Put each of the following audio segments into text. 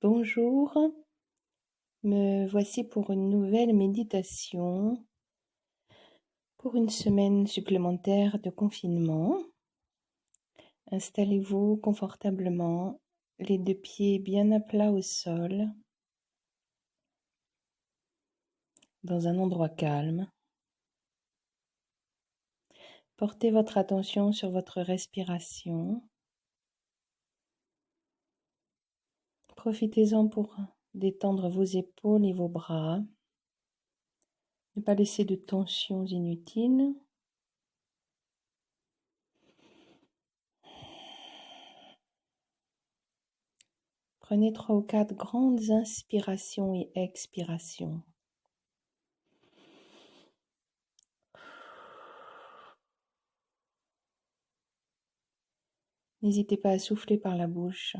Bonjour, me voici pour une nouvelle méditation pour une semaine supplémentaire de confinement. Installez-vous confortablement, les deux pieds bien à plat au sol, dans un endroit calme. Portez votre attention sur votre respiration. Profitez-en pour détendre vos épaules et vos bras. Ne pas laisser de tensions inutiles. Prenez 3 ou 4 grandes inspirations et expirations. N'hésitez pas à souffler par la bouche.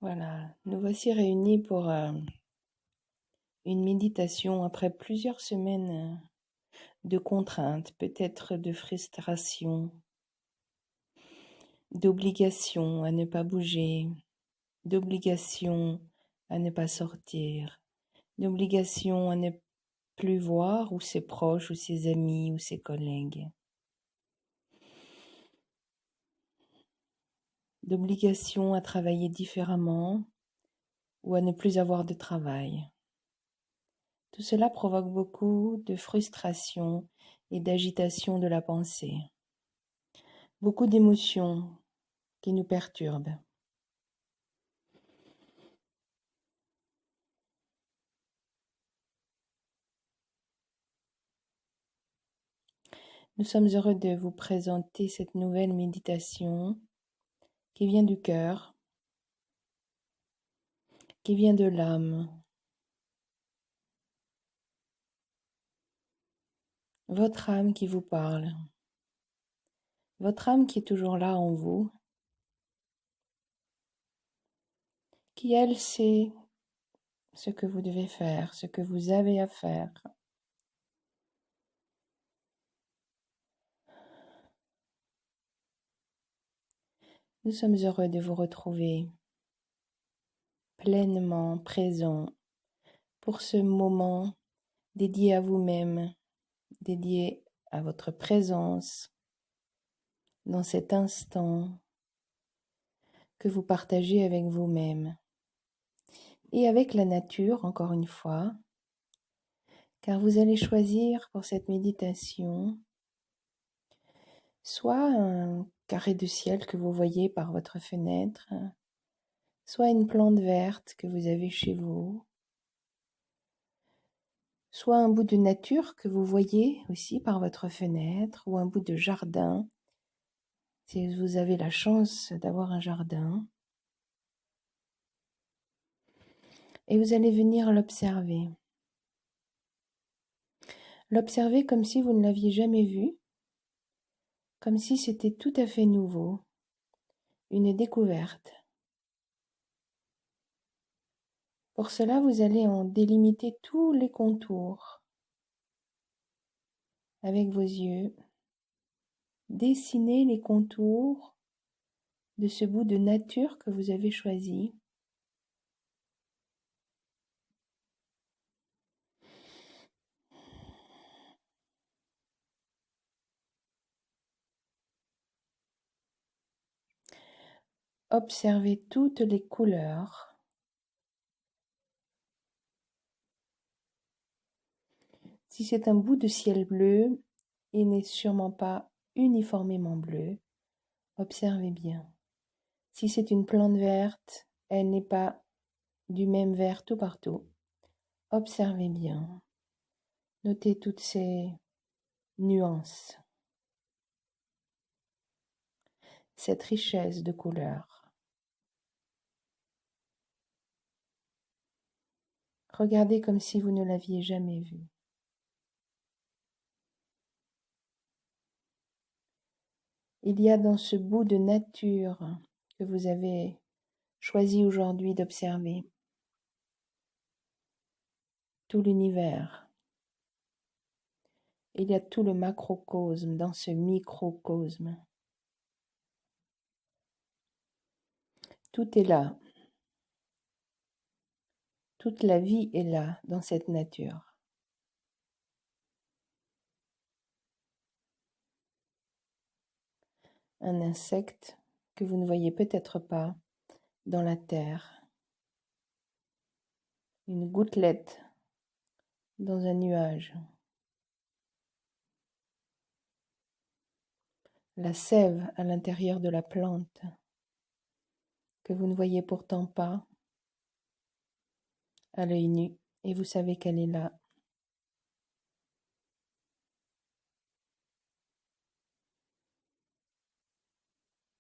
Voilà, nous voici réunis pour une méditation après plusieurs semaines de contraintes, peut-être de frustration, d'obligation à ne pas bouger, d'obligation à ne pas sortir, d'obligation à ne plus voir ou ses proches ou ses amis ou ses collègues, d'obligation à travailler différemment ou à ne plus avoir de travail. Tout cela provoque beaucoup de frustration et d'agitation de la pensée, beaucoup d'émotions qui nous perturbent. Nous sommes heureux de vous présenter cette nouvelle méditation qui vient du cœur, qui vient de l'âme. Votre âme qui vous parle, votre âme qui est toujours là en vous, qui elle sait ce que vous devez faire, ce que vous avez à faire. Nous sommes heureux de vous retrouver pleinement présents pour ce moment dédié à vous-même, dédié à votre présence dans cet instant que vous partagez avec vous-même et avec la nature, encore une fois, car vous allez choisir pour cette méditation soit un carré de ciel que vous voyez par votre fenêtre, soit une plante verte que vous avez chez vous, soit un bout de nature que vous voyez aussi par votre fenêtre, ou un bout de jardin, si vous avez la chance d'avoir un jardin. Et vous allez venir l'observer. L'observer comme si vous ne l'aviez jamais vu, comme si c'était tout à fait nouveau, une découverte. Pour cela, vous allez en délimiter tous les contours avec vos yeux. Dessinez les contours de ce bout de nature que vous avez choisi. Observez toutes les couleurs. Si c'est un bout de ciel bleu, il n'est sûrement pas uniformément bleu. Observez bien. Si c'est une plante verte, elle n'est pas du même vert tout partout. Observez bien. Notez toutes ces nuances, cette richesse de couleurs. Regardez comme si vous ne l'aviez jamais vu. Il y a dans ce bout de nature que vous avez choisi aujourd'hui d'observer tout l'univers. Il y a tout le macrocosme dans ce microcosme. Tout est là. Toute la vie est là dans cette nature. Un insecte que vous ne voyez peut-être pas dans la terre. Une gouttelette dans un nuage. La sève à l'intérieur de la plante que vous ne voyez pourtant pas à l'œil nu et vous savez qu'elle est là.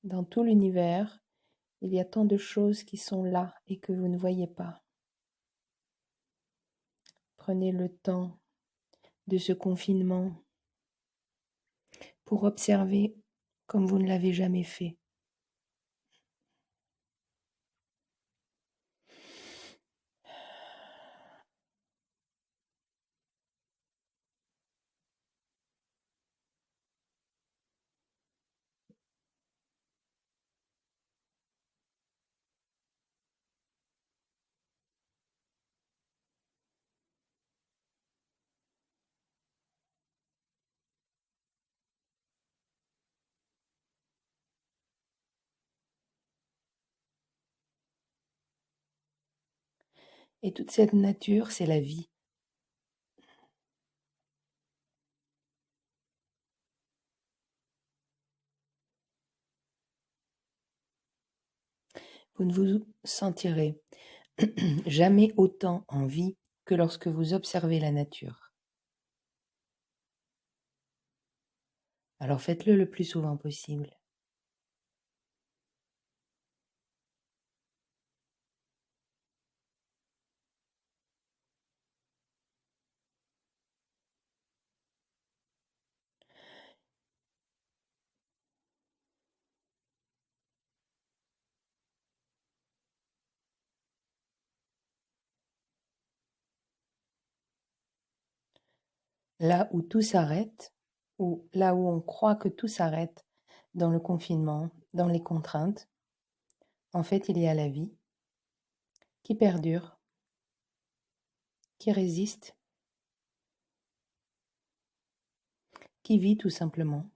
Dans tout l'univers, il y a tant de choses qui sont là et que vous ne voyez pas. Prenez le temps de ce confinement pour observer comme vous ne l'avez jamais fait. Et toute cette nature, c'est la vie. Vous ne vous sentirez jamais autant en vie que lorsque vous observez la nature. Alors faites-le le plus souvent possible. Là où tout s'arrête, ou là où on croit que tout s'arrête dans le confinement, dans les contraintes, en fait il y a la vie qui perdure, qui résiste, qui vit tout simplement.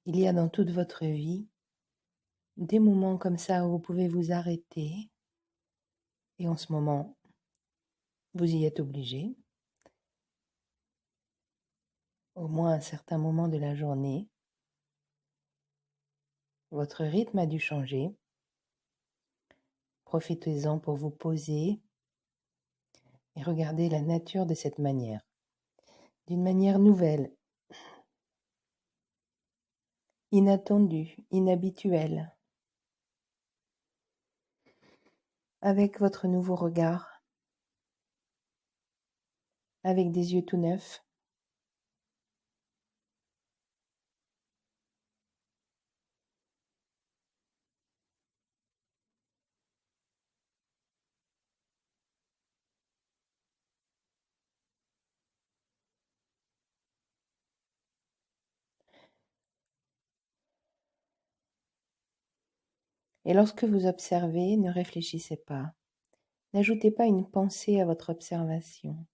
Il y a dans toute votre vie des moments comme ça où vous pouvez vous arrêter, et en ce moment, vous y êtes obligé, au moins à un certain moment de la journée. Votre rythme a dû changer. Profitez-en pour vous poser et regarder la nature de cette manière, d'une manière nouvelle, inattendue, inhabituelle, avec votre nouveau regard, avec des yeux tout neufs. Et lorsque vous observez, ne réfléchissez pas. N'ajoutez pas une pensée à votre observation.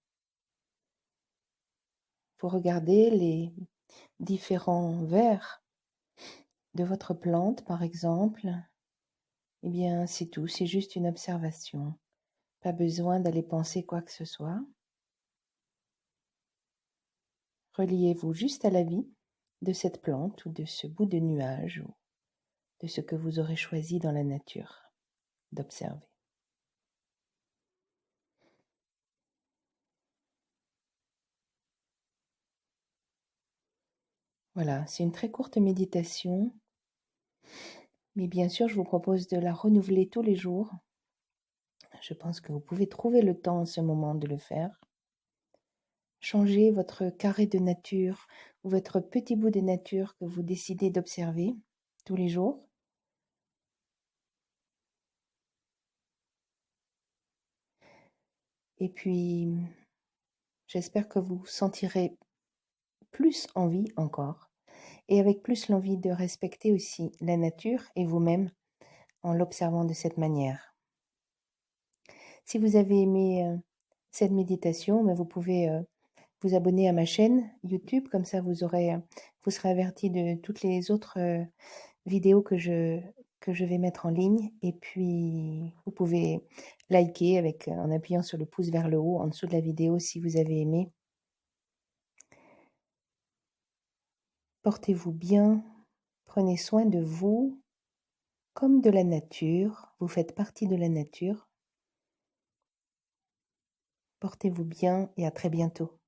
Vous regardez les différents vers de votre plante, par exemple. Eh bien, c'est tout, c'est juste une observation. Pas besoin d'aller penser quoi que ce soit. Reliez-vous juste à la vie de cette plante ou de ce bout de nuage ou de ce que vous aurez choisi dans la nature d'observer. Voilà, c'est une très courte méditation, mais bien sûr, je vous propose de la renouveler tous les jours. Je pense que vous pouvez trouver le temps en ce moment de le faire. Changez votre carré de nature ou votre petit bout de nature que vous décidez d'observer tous les jours. Et puis, j'espère que vous sentirez plus envie encore, et avec plus l'envie de respecter aussi la nature et vous-même en l'observant de cette manière. Si vous avez aimé cette méditation, vous pouvez vous abonner à ma chaîne YouTube, comme ça vous serez averti de toutes les autres vidéos que je vais mettre en ligne. Et puis, vous pouvez liker en appuyant sur le pouce vers le haut en dessous de la vidéo si vous avez aimé. Portez-vous bien, prenez soin de vous comme de la nature. Vous faites partie de la nature. Portez-vous bien et à très bientôt.